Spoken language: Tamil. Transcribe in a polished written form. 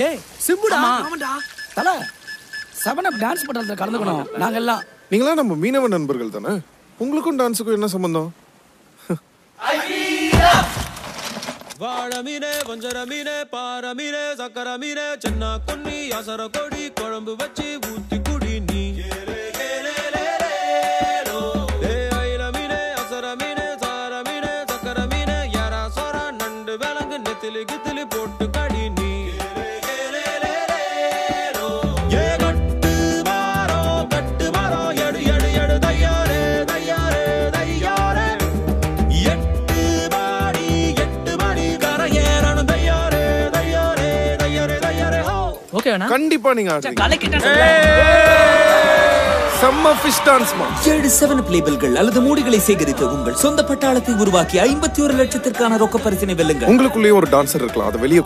டேய் சிம்புடா. ஆமாடா. தல 7 அப் டான்ஸ் பண்றதுல கலந்துக்கணும் நாங்க எல்லாம். நீங்களா நம்ம மீனவ நண்பர்கள் தானே? உங்களுக்கும் டான்ஸுக்கும் என்ன சம்பந்தம்? வாழ மீனே வஞ்சர மீனே பாற மீனே சக்கர மீனே சின்ன கொன்னி அசர கொடி குழம்பு வச்சு ஊத்தி குடி நீ ஐல மீனே அசர மீனே சார மீனே சக்கர மீனே யாரா சொர நண்டு விலங்கு நெத்திலி கித்திலி போட்டு கடி நீ கட்டு மாறோ எடு எடு எடு தையாரே தையாரே தையாரே கண்டிப்பா நீங்க ஆடுறீங்க. செம்ம ஃபிஷ் டான்ஸ்மா. 7 7 அப் லேபிள்கள் அல்லது மூடிகளை சேகரித்து உங்கள் சொந்த பட்டாளத்தை உருவாக்கி 51 லட்சத்திற்கான ரொக்க பரிசினை வெல்லுங்கள். உங்களுக்குள்ளேயே ஒரு டான்சர் இருக்கலாம், அதை வெளியே